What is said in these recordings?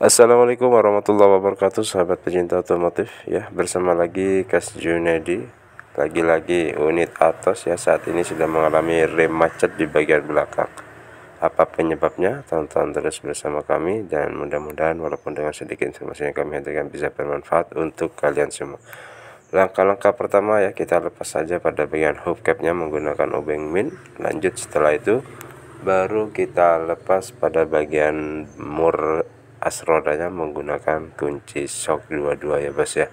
Assalamualaikum warahmatullahi wabarakatuh, sahabat pecinta otomotif ya. Bersama lagi Kas Junedi. Lagi-lagi unit Atos ya saat ini sudah mengalami rem macet di bagian belakang. Apa penyebabnya? Tonton terus bersama kami dan mudah-mudahan walaupun dengan sedikit informasi yang kami hadirkan bisa bermanfaat untuk kalian semua. Langkah-langkah pertama ya, kita lepas saja pada bagian hubcapnya menggunakan obeng min. Lanjut setelah itu baru kita lepas pada bagian mur as rodanya menggunakan kunci shock 22 ya bos ya.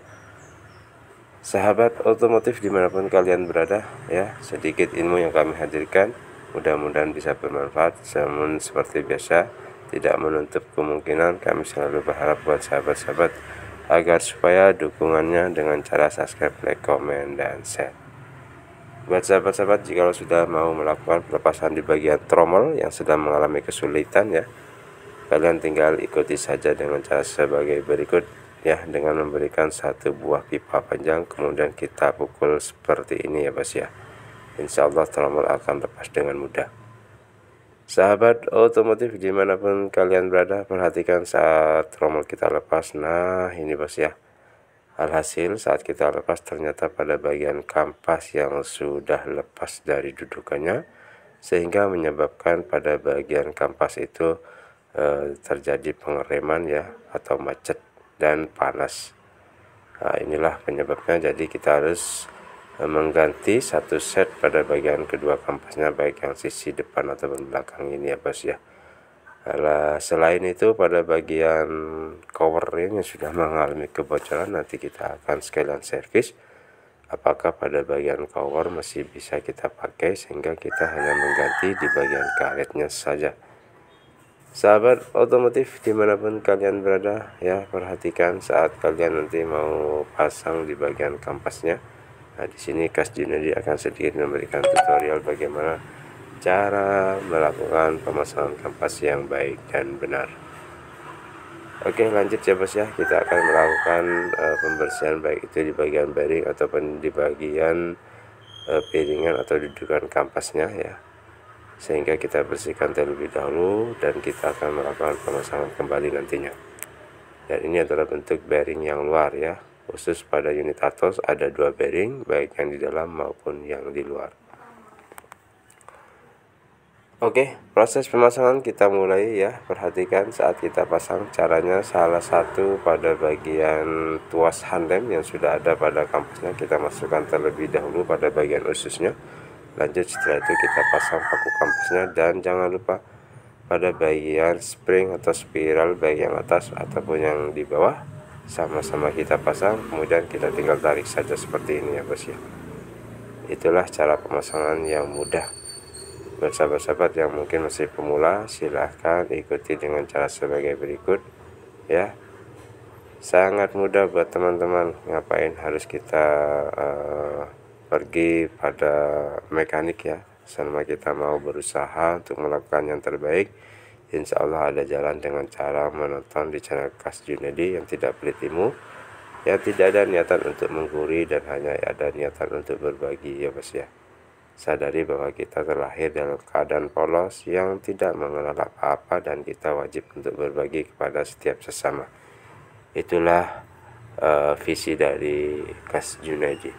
Sahabat otomotif dimanapun kalian berada ya, sedikit ilmu yang kami hadirkan mudah-mudahan bisa bermanfaat. Namun seperti biasa tidak menutup kemungkinan kami selalu berharap buat sahabat-sahabat agar supaya dukungannya dengan cara subscribe, like, komen, dan share. Buat sahabat-sahabat, jika sudah mau melakukan pelepasan di bagian tromol yang sedang mengalami kesulitan ya, kalian tinggal ikuti saja dengan cara sebagai berikut ya, dengan memberikan satu buah pipa panjang kemudian kita pukul seperti ini ya bos ya. Insya Allah tromol akan lepas dengan mudah. Sahabat otomotif dimanapun kalian berada, perhatikan saat tromol kita lepas. Nah ini bos ya, alhasil saat kita lepas ternyata pada bagian kampas yang sudah lepas dari dudukannya, sehingga menyebabkan pada bagian kampas itu terjadi pengereman ya, atau macet dan panas. Nah inilah penyebabnya, jadi kita harus mengganti satu set pada bagian kedua kampasnya, baik yang sisi depan ataupun belakang ini ya bos ya. Selain itu pada bagian cover ring yang sudah mengalami kebocoran, nanti kita akan sekalian servis apakah pada bagian cover masih bisa kita pakai, sehingga kita hanya mengganti di bagian karetnya saja. Sahabat otomotif dimanapun kalian berada ya, perhatikan saat kalian nanti mau pasang di bagian kampasnya. Nah di sini Kas Junedi akan sedikit memberikan tutorial bagaimana cara melakukan pemasangan kampas yang baik dan benar. Oke lanjut ya bos ya, kita akan melakukan pembersihan baik itu di bagian bearing ataupun di bagian piringan atau dudukan kampasnya ya, sehingga kita bersihkan terlebih dahulu dan kita akan melakukan pemasangan kembali nantinya. Dan ini adalah bentuk bearing yang luar ya, khusus pada unit Atos ada dua bearing, baik yang di dalam maupun yang di luar. Oke, proses pemasangan kita mulai ya. Perhatikan saat kita pasang caranya, salah satu pada bagian tuas handlem yang sudah ada pada kampasnya kita masukkan terlebih dahulu pada bagian ususnya. Lanjut setelah itu kita pasang paku kampasnya, dan jangan lupa pada bagian spring atau spiral baik yang atas ataupun yang di bawah sama-sama kita pasang, kemudian kita tinggal tarik saja seperti ini ya bos ya. Itulah cara pemasangan yang mudah. Buat sahabat-sahabat yang mungkin masih pemula, silahkan ikuti dengan cara sebagai berikut ya. Sangat mudah buat teman-teman, ngapain harus kita pergi pada mekanik ya, selama kita mau berusaha untuk melakukan yang terbaik. Insya Allah ada jalan dengan cara menonton di channel Kas Junedi yang tidak pelit ilmu, yang tidak ada niatan untuk menggurui dan hanya ada niatan untuk berbagi ya bos ya. Sadari bahwa kita terlahir dalam keadaan polos yang tidak mengenal apa-apa, dan kita wajib untuk berbagi kepada setiap sesama. Itulah visi dari Kas Junedi.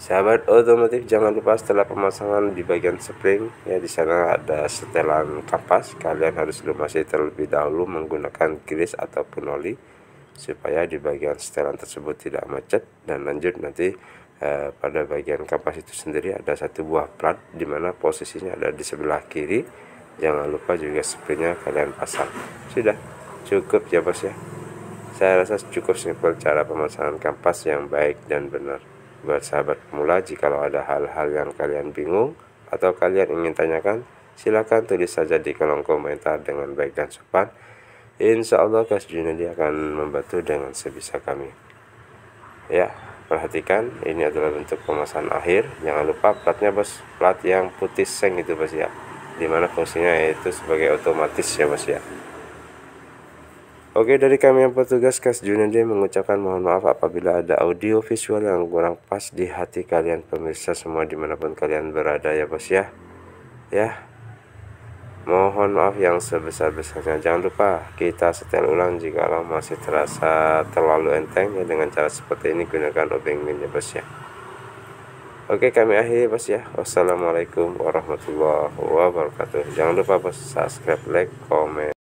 Sahabat otomotif, jangan lupa setelah pemasangan di bagian spring ya, di sana ada setelan kampas, kalian harus lumasi terlebih dahulu menggunakan grease ataupun oli supaya di bagian setelan tersebut tidak macet. Dan lanjut nanti pada bagian kampas itu sendiri ada satu buah plat di mana posisinya ada di sebelah kiri. Jangan lupa juga springnya kalian pasang. Sudah cukup ya bos ya. Saya rasa cukup simpel cara pemasangan kampas yang baik dan benar. Buat sahabat pemula, jikalau ada hal-hal yang kalian bingung atau kalian ingin tanyakan, silakan tulis saja di kolom komentar dengan baik dan sopan. Insya Allah Kas Junedi akan membantu dengan sebisa kami. Ya, perhatikan ini adalah bentuk pemasangan akhir. Jangan lupa platnya bos, plat yang putih seng itu bos ya, dimana fungsinya yaitu sebagai otomatis ya bos ya. Oke, dari kami yang petugas Kas Junedi mengucapkan mohon maaf apabila ada audio visual yang kurang pas di hati kalian pemirsa semua dimanapun kalian berada ya bos ya. Ya, Mohon maaf yang sebesar-besarnya. Jangan lupa kita setel ulang jika masih terasa terlalu enteng ya. Dengan cara seperti ini gunakan obeng ya bos ya. Oke, kami akhiri bos ya. Wassalamualaikum warahmatullahi wabarakatuh. Jangan lupa bos subscribe, like, komen.